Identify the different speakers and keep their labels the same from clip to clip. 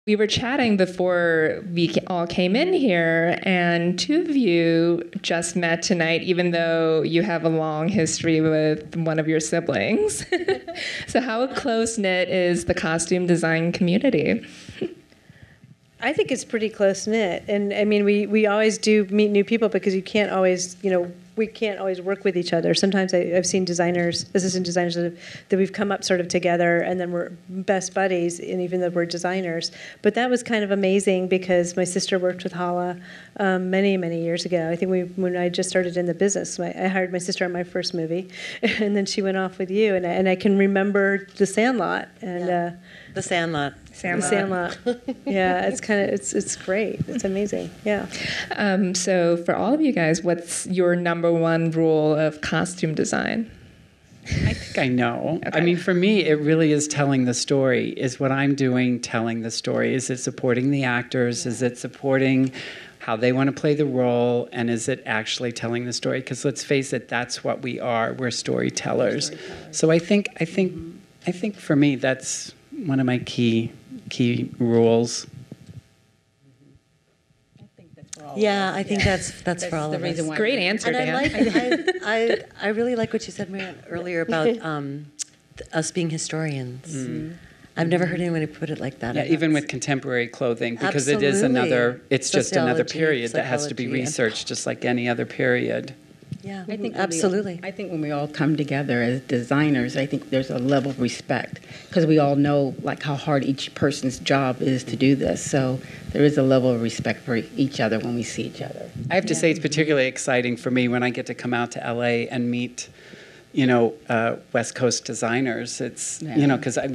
Speaker 1: We were chatting before we all came in here, and two of you just met tonight, even though you have a long history with one of your siblings. So how close-knit is the costume design community?
Speaker 2: I think it's pretty close-knit. And I mean, we always do meet new people because you can't always, we can't always work with each other. Sometimes I've seen assistant designers that we've come up sort of together, and then we're best buddies, and even though we're designers. But that was kind of amazing because my sister worked with Hala many, many years ago. I think when I just started in the business, I hired my sister on my first movie, and then she went off with you. And I can remember The Sandlot. And
Speaker 3: The Sandlot.
Speaker 2: The Sandlot. Yeah, it's great. It's amazing. Yeah.
Speaker 1: So for all of you guys, what's your number one rule of costume design?
Speaker 4: I think I know.
Speaker 1: Okay.
Speaker 4: I mean, for me, it really is telling the story. Is what I'm doing telling the story? Is it supporting the actors? Is it supporting how they want to play the role? And is it actually telling the story? Because let's face it, that's what we are. We're storytellers. So I think for me, that's one of my key rules.
Speaker 3: Yeah, I think that's for all of us.
Speaker 1: Great answer, Dan.
Speaker 3: And I really like what you said, Marianne, earlier about us being historians. Mm-hmm. I've never heard anyone put it like that.
Speaker 4: Yeah, even with contemporary clothing, because
Speaker 3: Absolutely.
Speaker 4: it's just another period that has to be
Speaker 3: psychology,
Speaker 4: researched, just like any other period.
Speaker 3: Yeah,
Speaker 5: I think
Speaker 3: absolutely.
Speaker 5: I think when we all come together as designers, I think there's a level of respect because we all know like how hard each person's job is to do this. So there is a level of respect for each other when we see each other.
Speaker 4: I have to say it's particularly exciting for me when I get to come out to LA and meet, West Coast designers. It's because I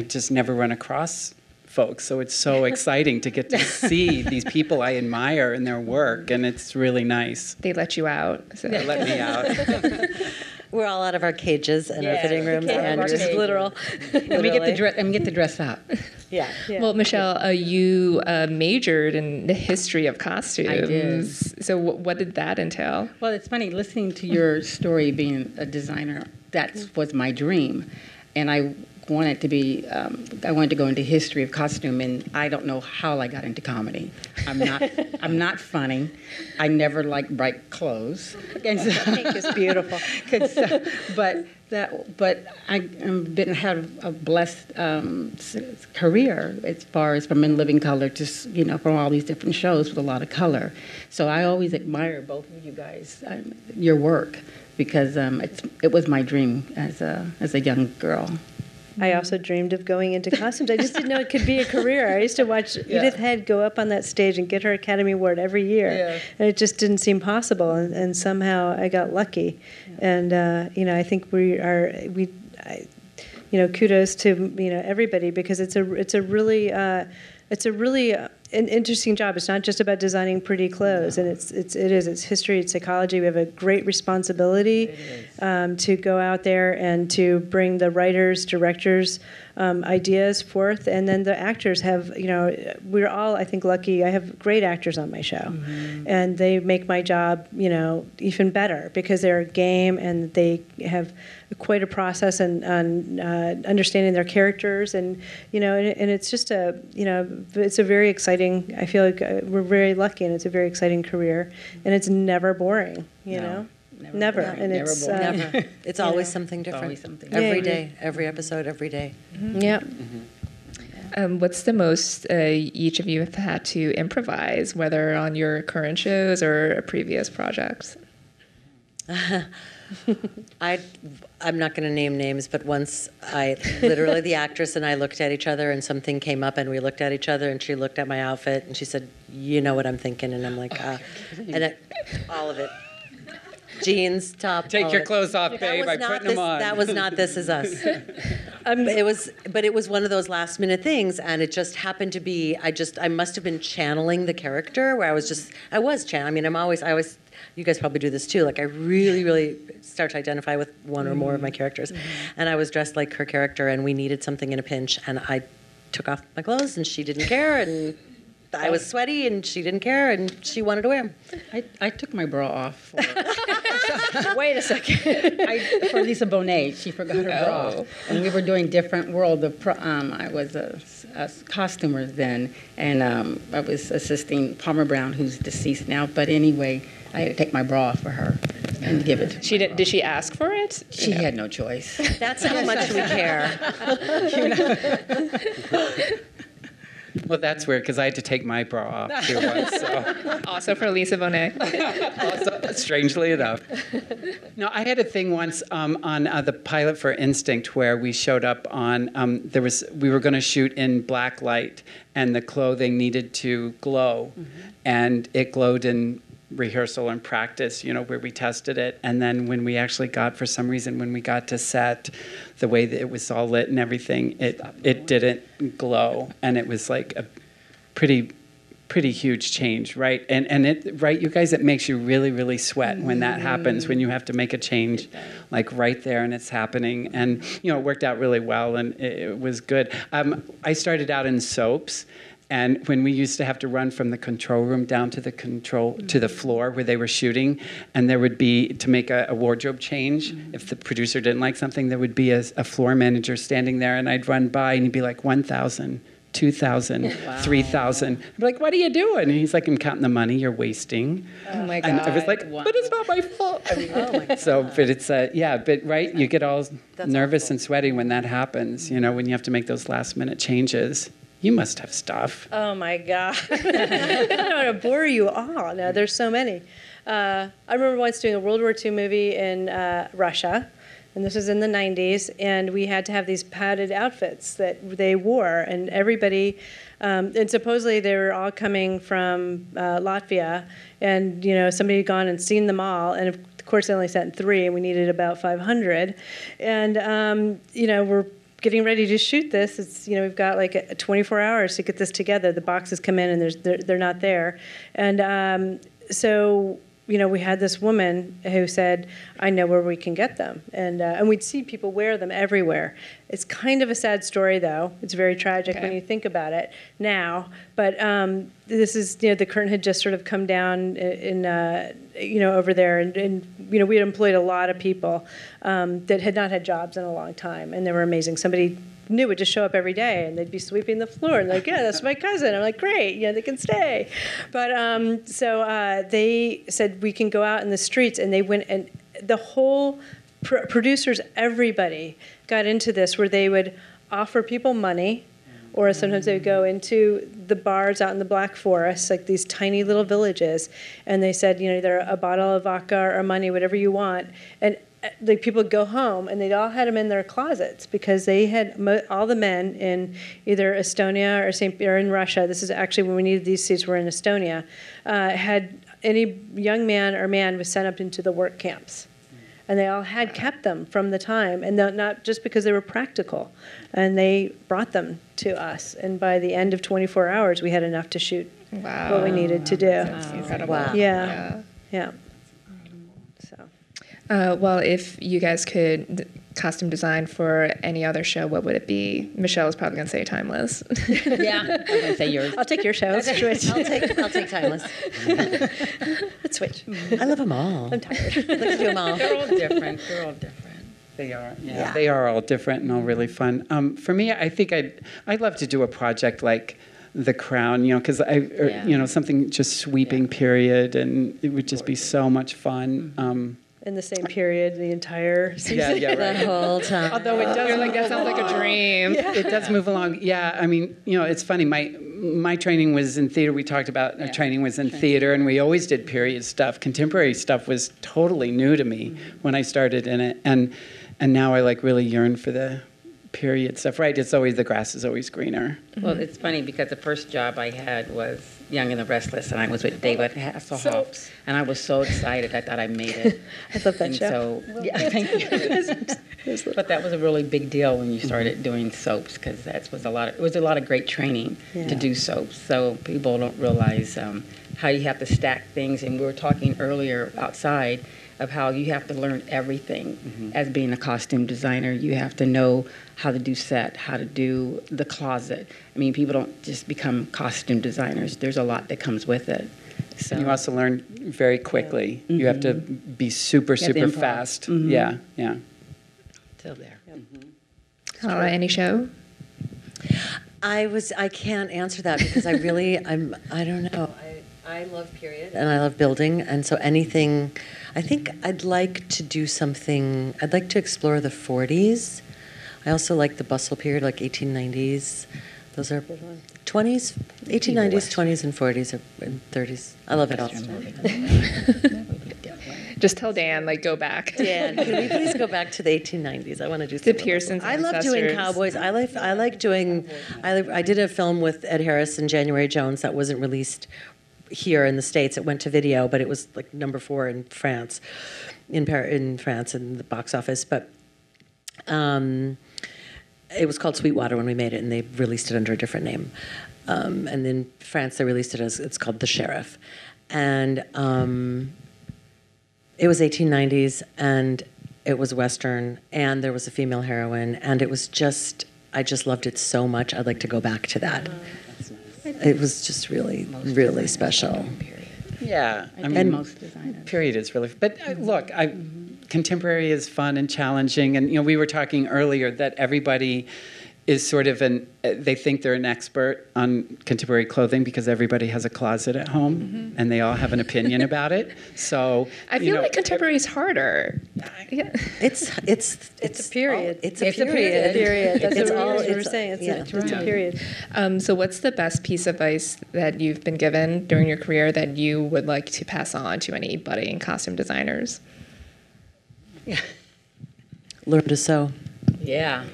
Speaker 4: just never run across folks, so it's so exciting to get to see these people I admire in their work, and it's really nice.
Speaker 1: They let you out. So.
Speaker 4: They let me out.
Speaker 3: We're all out of our cages in our fitting rooms, and just
Speaker 2: literal.
Speaker 5: And we get to dress up.
Speaker 3: Yeah.
Speaker 1: Well, Michelle, you majored in the history of costumes.
Speaker 5: I did.
Speaker 1: So what did that entail?
Speaker 5: Well, it's funny listening to your story. Being a designer, that was my dream, and I wanted to go into history of costume, and I don't know how I got into comedy. I'm not funny. I never liked bright clothes. And so,
Speaker 2: Pink is beautiful.
Speaker 5: But I had a blessed career as far as from In Living Color to from all these different shows with a lot of color. So I always admire both of you guys, your work, because it was my dream as a young girl.
Speaker 2: I also dreamed of going into costumes. I just didn't know it could be a career. I used to watch Edith Head go up on that stage and get her Academy Award every year, and it just didn't seem possible. And somehow I got lucky, and I think kudos to everybody, because it's a really an interesting job. It's not just about designing pretty clothes, and it's history, it's psychology. We have a great responsibility to go out there and to bring the writers, directors, ideas forth, and then the actors have. We're all, I think, lucky. I have great actors on my show, and they make my job, even better because they're game and they have quite a process and understanding their characters, and and it's just it's a very exciting. I feel like we're very lucky, and it's a very exciting career, and it's never boring. Never. And it's
Speaker 3: never. It's always something different.
Speaker 5: Always something.
Speaker 3: Every day, every episode, every day.
Speaker 2: Mm-hmm. Yeah.
Speaker 1: What's the most each of you have had to improvise, whether on your current shows or previous projects?
Speaker 3: I'm not going to name names, but once literally the actress and I looked at each other, and something came up, and we looked at each other, and she looked at my outfit, and she said, "You know what I'm thinking?" And I'm like, all of it. Jeans, top.
Speaker 4: Take your clothes off, babe. I'm putting them on.
Speaker 3: That was not This Is Us. It was one of those last minute things, and it just happened to be. I must have been channeling the character, where I was channeling. I mean, I always. You guys probably do this too. Like, I really, really start to identify with one or more of my characters, and I was dressed like her character, and we needed something in a pinch, and I took off my clothes, and she didn't care, and I was sweaty, and she didn't care, and she wanted to wear them.
Speaker 5: I took my bra off.
Speaker 2: Wait a second.
Speaker 5: For Lisa Bonet, she forgot her bra. And we were doing Different World. I was a costumer then, and I was assisting Palmer Brown, who's deceased now. But anyway, I had to take my bra off for her and give it to her.
Speaker 1: Did she ask for it?
Speaker 5: She had no choice.
Speaker 3: That's how much we care.
Speaker 4: Well, that's weird because I had to take my bra off too once. So.
Speaker 1: Also for Lisa Bonet.
Speaker 4: Also, strangely enough. No, I had a thing once on the pilot for Instinct where we showed up on we were going to shoot in black light and the clothing needed to glow, and it glowed in rehearsal and practice, where we tested it. And then when we actually for some reason, when we got to set, the way that it was all lit and everything, it didn't glow. And it was like a pretty huge change, right? And it, right, you guys, it makes you really, really sweat when that happens, when you have to make a change, like right there and it's happening. And, it worked out really well and it was good. I started out in soaps. And when we used to have to run from the control room down to the floor where they were shooting, and there would be, to make a wardrobe change, if the producer didn't like something, there would be a floor manager standing there, and I'd run by, and he'd be like, 1,000, 2,000, 3,000. I'd be like, what are you doing? And he's like, I'm counting the money you're wasting.
Speaker 1: Oh my God.
Speaker 4: And I was like, but it's not my fault. I mean, oh my God. So, but it's, but right, you get all nervous and sweaty when that happens, when you have to make those last minute changes. You must have stuff.
Speaker 2: Oh my God. I don't want to bore you all. No, there's so many. I remember once doing a World War II movie in Russia, and this was in the 90s, and we had to have these padded outfits that they wore, and everybody, and supposedly they were all coming from Latvia, and somebody had gone and seen them all, and of course they only sent 3, and we needed about 500, and we're getting ready to shoot this. It's we've got like 24 hours to get this together. The boxes come in and they're not there, and so we had this woman who said, "I know where we can get them," and we'd see people wear them everywhere. It's kind of a sad story, though. It's very tragic when you think about it now. But this is the curtain had just sort of come down in over there, and we had employed a lot of people that had not had jobs in a long time, and they were amazing. Somebody new would just show up every day, and they'd be sweeping the floor, and like, yeah, that's my cousin. I'm like, great, they can stay. But so they said we can go out in the streets, and they went, and the whole producers, everybody got into this where they would offer people money, or sometimes they would go into the bars out in the Black Forest, like these tiny little villages, and they said, either a bottle of vodka or money, whatever you want, and like people would go home, and they'd all had them in their closets because they had all the men in either Estonia or in Russia. This is actually when we needed these seats. Were in Estonia. Had any young man or man was sent up into the work camps, and they all had kept them from the time, and not just because they were practical, and they brought them to us. And by the end of 24 hours, we had enough to shoot what we needed to do.
Speaker 1: That's incredible.
Speaker 3: Wow.
Speaker 2: Yeah. So.
Speaker 1: Well, if you guys could costume design for any other show, what would it be? Michelle is probably going to say Timeless.
Speaker 5: Yeah, I'm going to say yours.
Speaker 2: I'll take your show. Let's switch.
Speaker 3: I'll take Timeless.
Speaker 2: Let's switch.
Speaker 3: I love them all.
Speaker 2: I'm tired.
Speaker 3: Let's do them all.
Speaker 5: They're all different.
Speaker 4: They are. Yeah. They are all different and all really fun. For me, I think I'd love to do a project like The Crown, because something just sweeping period, and it would just be so much fun.
Speaker 2: In the same period, the entire season.
Speaker 4: Yeah, right.
Speaker 3: The whole time.
Speaker 4: Although it does,
Speaker 1: that sounds like a dream.
Speaker 4: It does move along. Yeah, I mean, it's funny. My training was in theater. We talked about our training was in theater, and we always did period stuff. Contemporary stuff was totally new to me when I started in it, and now I really yearn for the period stuff. Right? It's always the grass is always greener.
Speaker 5: Well, it's funny because the first job I had was Young and the Restless, and I was with David Hasselhoff, and I was so excited. I thought I made it.
Speaker 2: I love that show.
Speaker 5: So, thank you. But that was a really big deal when you started doing soaps, because it was a lot of great training to do soaps. So people don't realize how you have to stack things. And we were talking earlier outside of how you have to learn everything as being a costume designer. You have to know how to do set, how to do the closet. I mean, people don't just become costume designers. There's a lot that comes with it. So
Speaker 4: And you also learn very quickly. You have to be super,
Speaker 5: You have to
Speaker 4: super
Speaker 5: improv.
Speaker 4: fast. Yeah, yeah.
Speaker 3: Still there.
Speaker 1: Any show?
Speaker 3: I can't answer that because I don't know. I love period and I love building, and so anything, I think I'd like to do something, I'd like to explore the 40s. I also like the bustle period, like 1890s. Those are 20s, 1890s, 20s, and 40s, and 30s. I love it all.
Speaker 1: Just tell Dan, like, go back.
Speaker 3: Dan, can we please go back to the 1890s? I want to do
Speaker 1: The
Speaker 3: some
Speaker 1: Pearsons
Speaker 3: I love doing
Speaker 1: ancestors.
Speaker 3: cowboys. I like doing. I did a film with Ed Harris and January Jones that wasn't released here in the States. It went to video, but it was like number 4 in France, in France in the box office. But it was called Sweetwater when we made it, and they released it under a different name. And in France, they released it as, it's called The Sheriff. And it was 1890s, and it was Western, and there was a female heroine, and it was just, I just loved it so much. I'd like to go back to that. It was just really, really special.
Speaker 4: Yeah, I
Speaker 5: And
Speaker 4: mean,
Speaker 5: most designers.
Speaker 4: period is really. But look, contemporary is fun and challenging, and we were talking earlier that everybody is sort of they think they're an expert on contemporary clothing because everybody has a closet at home and they all have an opinion about it. So
Speaker 1: I feel like contemporary is harder. Yeah.
Speaker 3: It's
Speaker 2: It's a period.
Speaker 3: It's a period.
Speaker 2: Period. That's
Speaker 3: It's
Speaker 2: what
Speaker 3: all-
Speaker 2: we're
Speaker 3: it's-
Speaker 2: saying.
Speaker 3: yeah.
Speaker 2: It's a period.
Speaker 1: So what's the best piece of advice that you've been given during your career that you would like to pass on to any budding costume designers?
Speaker 3: Learn to sew.
Speaker 5: Yeah.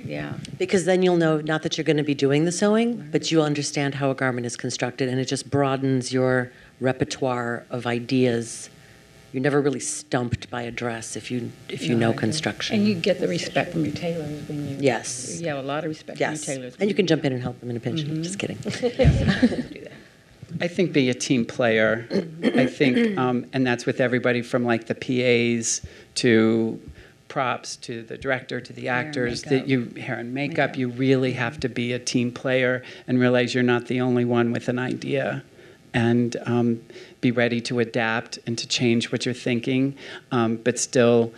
Speaker 5: Yeah.
Speaker 3: Because then you'll know, not that you're going to be doing the sewing, but you'll understand how a garment is constructed, and it just broadens your repertoire of ideas. You're never really stumped by a dress if you know construction.
Speaker 5: And you get the respect from your tailors when you.
Speaker 3: Yes.
Speaker 5: You have a lot of respect
Speaker 3: Yes.
Speaker 5: from your tailors.
Speaker 3: And you can jump in and help them in a pinch. Just kidding.
Speaker 4: I think be a team player. I think, and that's with everybody from like the PAs to props to the director to the actors. Hair and makeup. You really have to be a team player and realize you're not the only one with an idea, and be ready to adapt and to change what you're thinking, but still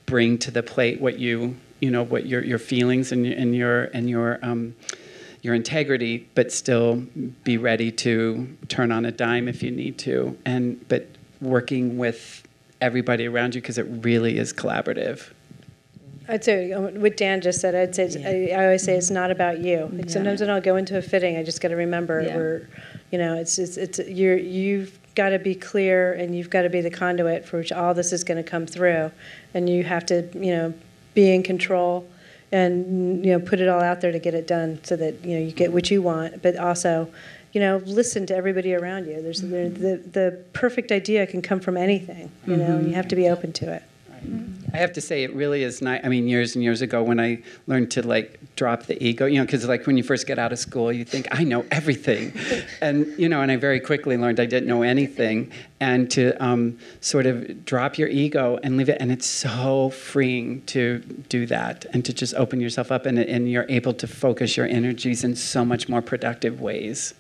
Speaker 4: bring to the plate what what your feelings and your integrity, but still be ready to turn on a dime if you need to, but working with everybody around you because it really is collaborative.
Speaker 2: I'd say what Dan just said. I'd say I always say it's not about you. Like sometimes when I'll go into a fitting, I just got to remember you've got to be clear and you've got to be the conduit for which all this is going to come through, and you have to be in control and put it all out there to get it done so that you get what you want, but also listen to everybody around you. The perfect idea can come from anything, and you have to be open to it.
Speaker 4: I have to say, it really is nice. I mean, years and years ago when I learned to drop the ego, because when you first get out of school, you think, I know everything. And, and I very quickly learned I didn't know anything. And to sort of drop your ego and leave it. And it's so freeing to do that and to just open yourself up, and you're able to focus your energies in so much more productive ways.